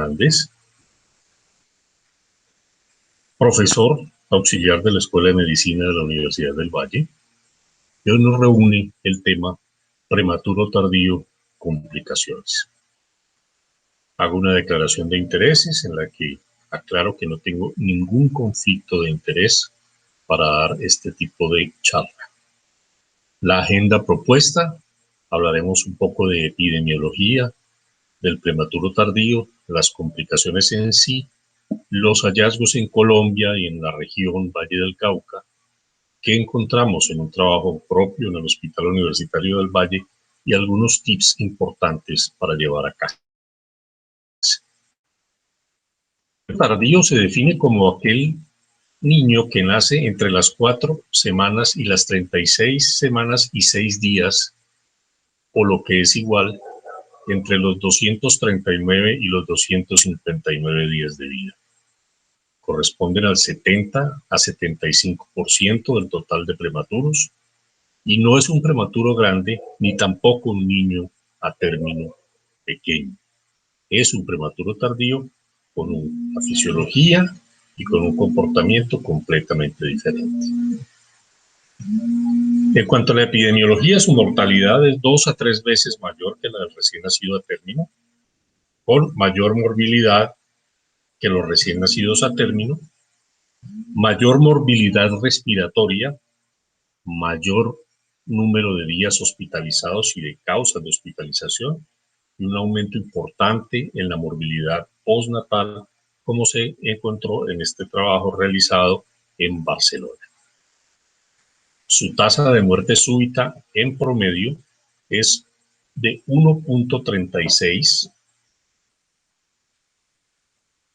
Hernández, profesor auxiliar de la Escuela de Medicina de la Universidad del Valle, y hoy nos reúne el tema prematuro tardío, complicaciones. Hago una declaración de intereses en la que aclaro que no tengo ningún conflicto de interés para dar este tipo de charla. La agenda propuesta: hablaremos un poco de epidemiología, del prematuro tardío, las complicaciones en sí, los hallazgos en Colombia y en la región Valle del Cauca, que encontramos en un trabajo propio en el Hospital Universitario del Valle, y algunos tips importantes para llevar a casa. El tardío se define como aquel niño que nace entre las 4 semanas y las 36 semanas y 6 días, o lo que es igual, entre los 239 y los 259 días de vida. Corresponden al 70 a 75% del total de prematuros, y no es un prematuro grande ni tampoco un niño a término pequeño. Es un prematuro tardío con una fisiología y con un comportamiento completamente diferente. En cuanto a la epidemiología, su mortalidad es 2 a 3 veces mayor que la del recién nacido a término, con mayor morbilidad que los recién nacidos a término, mayor morbilidad respiratoria, mayor número de días hospitalizados y de causas de hospitalización, y un aumento importante en la morbilidad postnatal, como se encontró en este trabajo realizado en Barcelona. Su tasa de muerte súbita en promedio es de 1.36,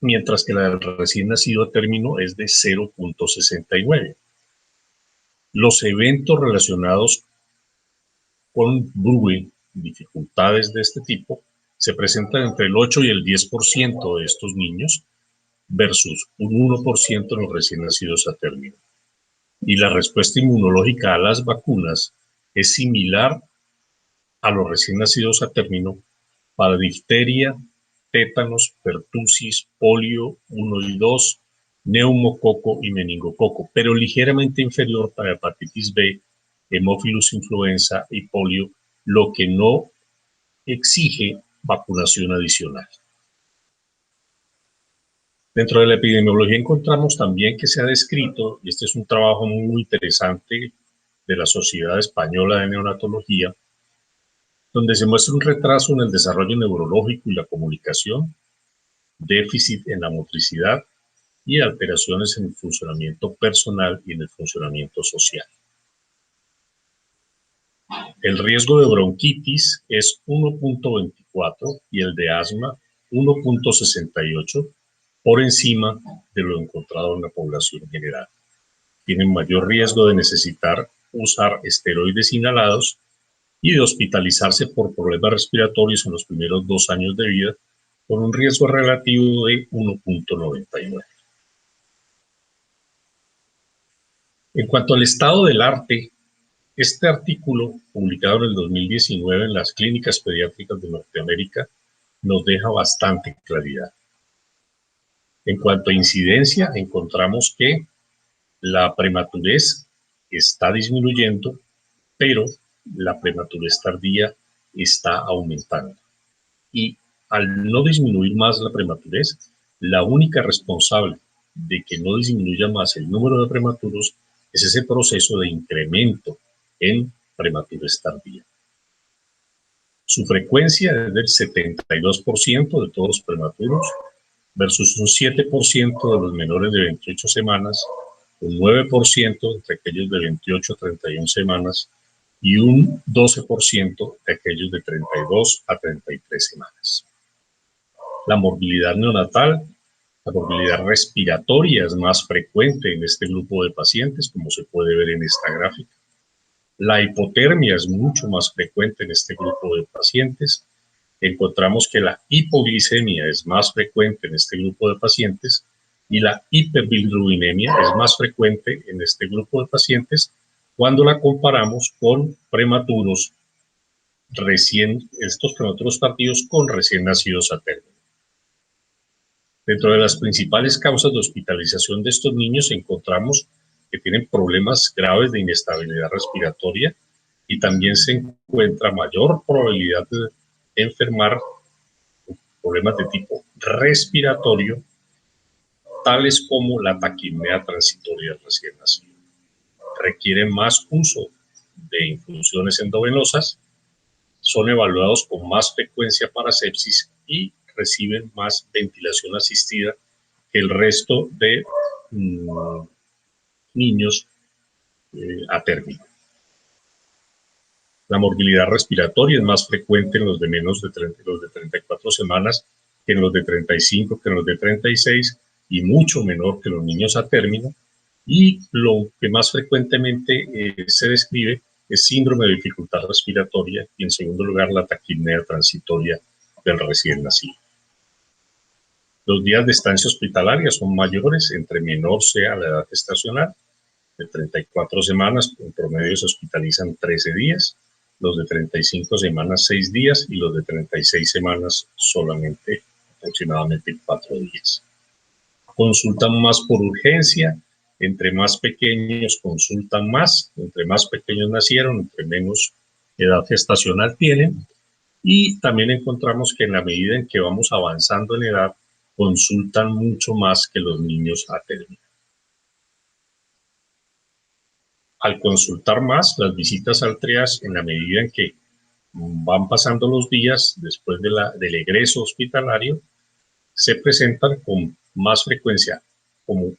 mientras que la del recién nacido a término es de 0.69. Los eventos relacionados con BRUE, dificultades de este tipo, se presentan entre el 8 y el 10% de estos niños versus un 1% en los recién nacidos a término. Y la respuesta inmunológica a las vacunas es similar a los recién nacidos a término para difteria, tétanos, pertusis, polio 1 y 2, neumococo y meningococo, pero ligeramente inferior para hepatitis B, hemófilus influenza y polio, lo que no exige vacunación adicional. Dentro de la epidemiología encontramos también que se ha descrito, y este es un trabajo muy interesante de la Sociedad Española de Neonatología, donde se muestra un retraso en el desarrollo neurológico y la comunicación, déficit en la motricidad y alteraciones en el funcionamiento personal y en el funcionamiento social. El riesgo de bronquitis es 1.24 y el de asma 1.68, por encima de lo encontrado en la población general. Tienen mayor riesgo de necesitar usar esteroides inhalados y de hospitalizarse por problemas respiratorios en los primeros 2 años de vida, con un riesgo relativo de 1.99. En cuanto al estado del arte, este artículo, publicado en el 2019 en las Clínicas Pediátricas de Norteamérica, nos deja bastante claridad. En cuanto a incidencia, encontramos que la prematurez está disminuyendo, pero la prematurez tardía está aumentando. Y al no disminuir más la prematurez, la única responsable de que no disminuya más el número de prematuros es ese proceso de incremento en prematurez tardía. Su frecuencia es del 72% de todos los prematuros versus un 7% de los menores de 28 semanas, un 9% entre aquellos de 28 a 31 semanas y un 12% de aquellos de 32 a 33 semanas. La morbilidad neonatal, la morbilidad respiratoria es más frecuente en este grupo de pacientes, como se puede ver en esta gráfica. La hipotermia es mucho más frecuente en este grupo de pacientes. Encontramos que la hipoglicemia es más frecuente en este grupo de pacientes y la hiperbilirubinemia es más frecuente en este grupo de pacientes cuando la comparamos con prematuros estos prematuros tardíos con recién nacidos a término. Dentro de las principales causas de hospitalización de estos niños encontramos que tienen problemas graves de inestabilidad respiratoria y también se encuentra mayor probabilidad de enfermar problemas de tipo respiratorio, tales como la taquipnea transitoria del recién nacido. Requieren más uso de infusiones endovenosas, son evaluados con más frecuencia para sepsis y reciben más ventilación asistida que el resto de niños a término. La morbilidad respiratoria es más frecuente en los de menos de 34 semanas que en los de 35, que en los de 36 y mucho menor que los niños a término. Y lo que más frecuentemente se describe es síndrome de dificultad respiratoria y en segundo lugar la taquipnea transitoria del recién nacido. Los días de estancia hospitalaria son mayores entre menor sea la edad gestacional. De 34 semanas en promedio se hospitalizan 13 días, los de 35 semanas 6 días y los de 36 semanas solamente aproximadamente 4 días. Consultan más por urgencia, entre más pequeños consultan más, entre más pequeños nacieron, entre menos edad gestacional tienen, y también encontramos que en la medida en que vamos avanzando en edad, consultan mucho más que los niños a término. Al consultar más, las visitas al triage, en la medida en que van pasando los días después del egreso hospitalario, se presentan con más frecuencia como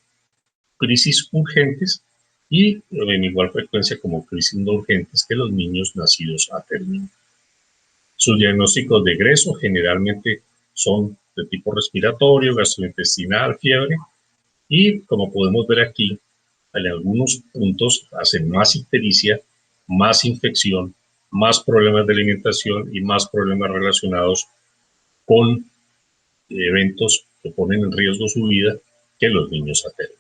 crisis urgentes y en igual frecuencia como crisis no urgentes que los niños nacidos a término. Sus diagnósticos de egreso generalmente son de tipo respiratorio, gastrointestinal, fiebre, y como podemos ver aquí, en algunos puntos hacen más ictericia, más infección, más problemas de alimentación y más problemas relacionados con eventos que ponen en riesgo su vida que los niños a término.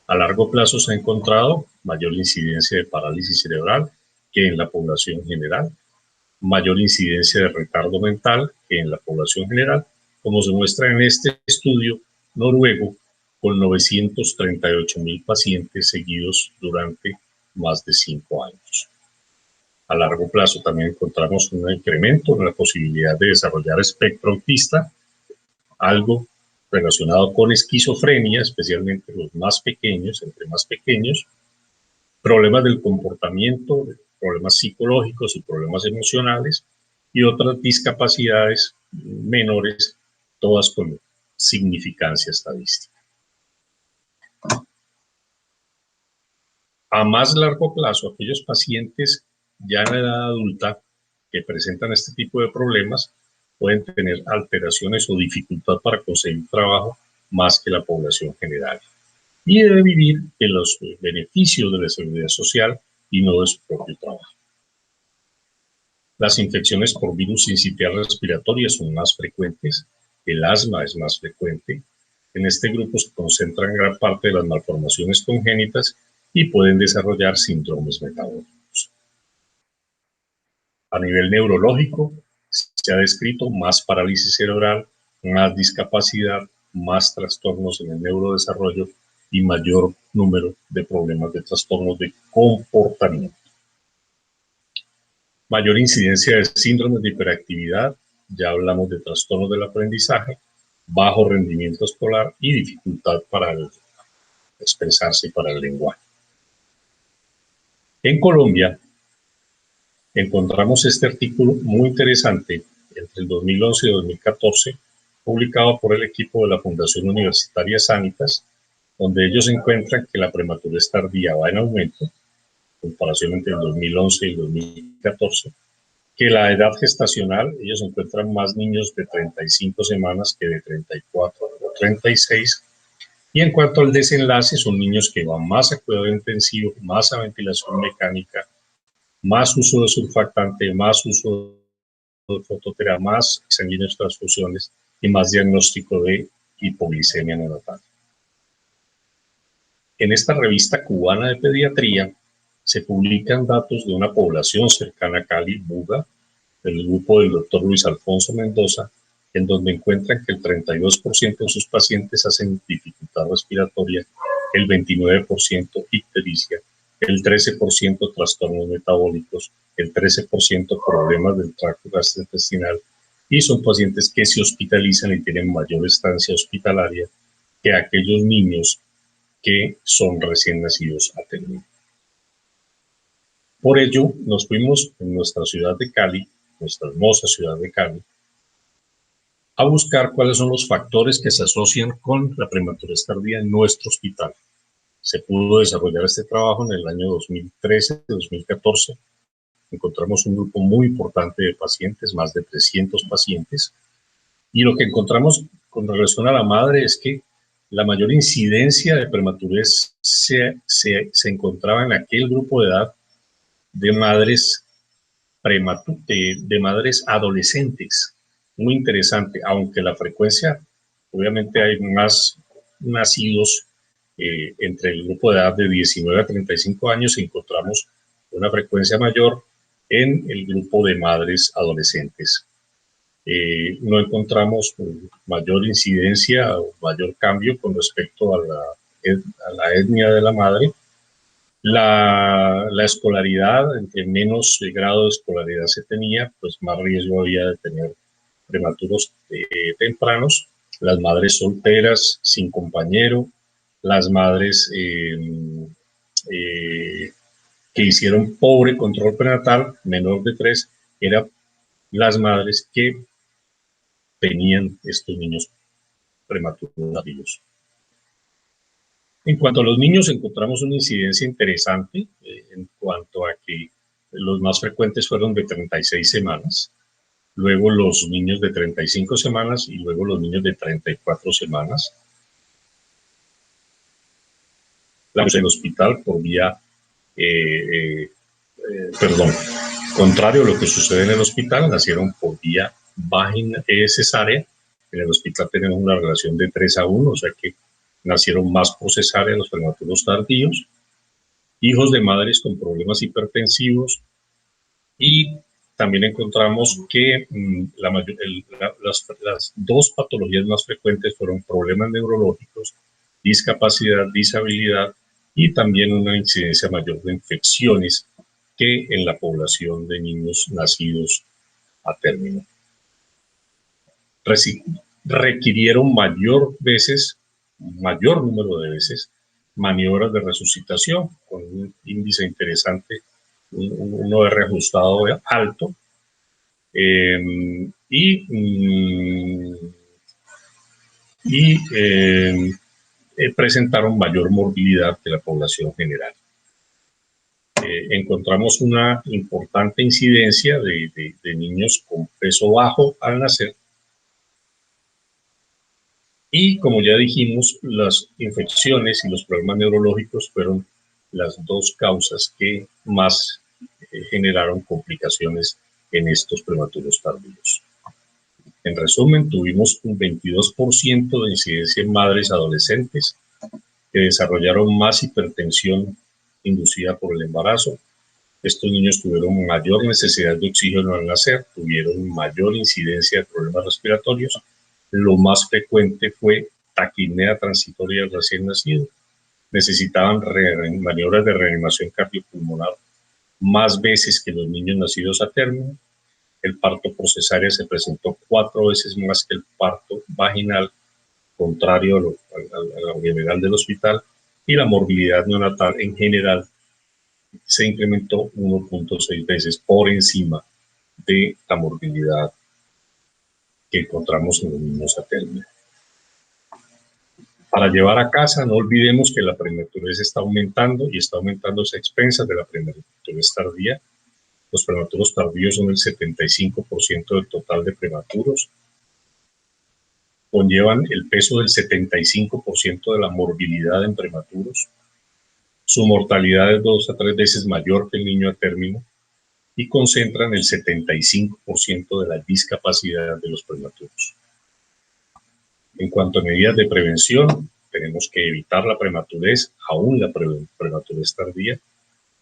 A largo plazo se ha encontrado mayor incidencia de parálisis cerebral que en la población general, mayor incidencia de retardo mental que en la población general, como se muestra en este estudio noruego con 938.000 pacientes seguidos durante más de 5 años. A largo plazo también encontramos un incremento en la posibilidad de desarrollar espectro autista, algo relacionado con esquizofrenia, especialmente los más pequeños, entre más pequeños, problemas del comportamiento, problemas psicológicos y problemas emocionales, y otras discapacidades menores, todas con significancia estadística. A más largo plazo, aquellos pacientes ya en la edad adulta que presentan este tipo de problemas pueden tener alteraciones o dificultad para conseguir trabajo más que la población general. Y debe vivir de los beneficios de la seguridad social y no de su propio trabajo. Las infecciones por virus sincitial respiratoria son más frecuentes, el asma es más frecuente. En este grupo se concentran gran parte de las malformaciones congénitas y pueden desarrollar síndromes metabólicos. A nivel neurológico, se ha descrito más parálisis cerebral, más discapacidad, más trastornos en el neurodesarrollo y mayor número de problemas de trastornos de comportamiento. Mayor incidencia de síndromes de hiperactividad, ya hablamos de trastornos del aprendizaje, bajo rendimiento escolar y dificultad para expresarse y para el lenguaje. En Colombia encontramos este artículo muy interesante entre el 2011 y 2014, publicado por el equipo de la Fundación Universitaria Sanitas, donde ellos encuentran que la prematurez tardía va en aumento, en comparación entre el 2011 y el 2014, que la edad gestacional, ellos encuentran más niños de 35 semanas que de 34 o 36, y en cuanto al desenlace, son niños que van más a cuidado intensivo, más a ventilación mecánica, más uso de surfactante, más uso de fototerapia, más sanguíneos transfusiones y más diagnóstico de hipoglicemia neonatal. En esta revista cubana de pediatría se publican datos de una población cercana a Cali, Buga, del grupo del doctor Luis Alfonso Mendoza, en donde encuentran que el 32% de sus pacientes hacen dificultad respiratoria, el 29% ictericia, el 13% trastornos metabólicos, el 13% problemas del tracto gastrointestinal, y son pacientes que se hospitalizan y tienen mayor estancia hospitalaria que aquellos niños que son recién nacidos a término. Por ello, nos fuimos en nuestra ciudad de Cali, nuestra hermosa ciudad de Cali, a buscar cuáles son los factores que se asocian con la prematurez tardía en nuestro hospital. Se pudo desarrollar este trabajo en el año 2013-2014. Encontramos un grupo muy importante de pacientes, más de 300 pacientes, y lo que encontramos con relación a la madre es que la mayor incidencia de prematurez se encontraba en aquel grupo de edad de madres de madres adolescentes. Muy interesante, aunque la frecuencia, obviamente hay más nacidos entre el grupo de edad de 19 a 35 años, encontramos una frecuencia mayor en el grupo de madres adolescentes. No encontramos mayor incidencia o mayor cambio con respecto a la etnia de la madre. La escolaridad, entre menos grado de escolaridad se tenía, pues más riesgo había de tener prematuros tempranos. Las madres solteras, sin compañero, las madres que hicieron pobre control prenatal, menor de 3, eran las madres que tenían estos niños prematuros. En cuanto a los niños, encontramos una incidencia interesante en cuanto a que los más frecuentes fueron de 36 semanas, luego los niños de 35 semanas y luego los niños de 34 semanas. En el hospital por vía, contrario a lo que sucede en el hospital, nacieron por vía cesárea. En el hospital tenemos una relación de 3-1, o sea que nacieron más por cesárea los prematuros tardíos, hijos de madres con problemas hipertensivos, y también encontramos que las dos patologías más frecuentes fueron problemas neurológicos, discapacidad, disabilidad, y también una incidencia mayor de infecciones que en la población de niños nacidos a término. Requirieron mayor número de veces maniobras de resucitación con un índice interesante, un OR ajustado alto, presentaron mayor morbilidad que la población general. Encontramos una importante incidencia de niños con peso bajo al nacer. Y como ya dijimos, las infecciones y los problemas neurológicos fueron las dos causas que más generaron complicaciones en estos prematuros tardíos. En resumen, tuvimos un 22% de incidencia en madres adolescentes que desarrollaron más hipertensión inducida por el embarazo. Estos niños tuvieron mayor necesidad de oxígeno al nacer, tuvieron mayor incidencia de problemas respiratorios. Lo más frecuente fue taquipnea transitoria del recién nacido. Necesitaban maniobras de reanimación cardiopulmonar más veces que los niños nacidos a término. El parto por cesárea se presentó 4 veces más que el parto vaginal, contrario a lo general del hospital, y la morbilidad neonatal en general se incrementó 1.6 veces por encima de la morbilidad que encontramos en los niños a término. Para llevar a casa, no olvidemos que la prematurez está aumentando y está aumentando a expensas de la prematurez tardía. Los prematuros tardíos son el 75% del total de prematuros. Conllevan el peso del 75% de la morbilidad en prematuros. Su mortalidad es 2 a 3 veces mayor que el niño a término y concentran el 75% de la discapacidad de los prematuros. En cuanto a medidas de prevención, tenemos que evitar la prematurez, aún la prematurez tardía,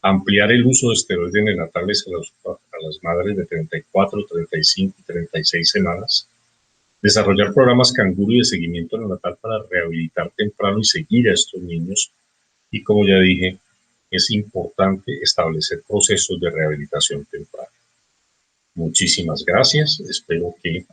ampliar el uso de esteroides neonatales a las madres de 34, 35 y 36 semanas, Desarrollar programas canguro y de seguimiento neonatal para rehabilitar temprano y seguir a estos niños. Y como ya dije, es importante establecer procesos de rehabilitación temprana. Muchísimas gracias. Espero que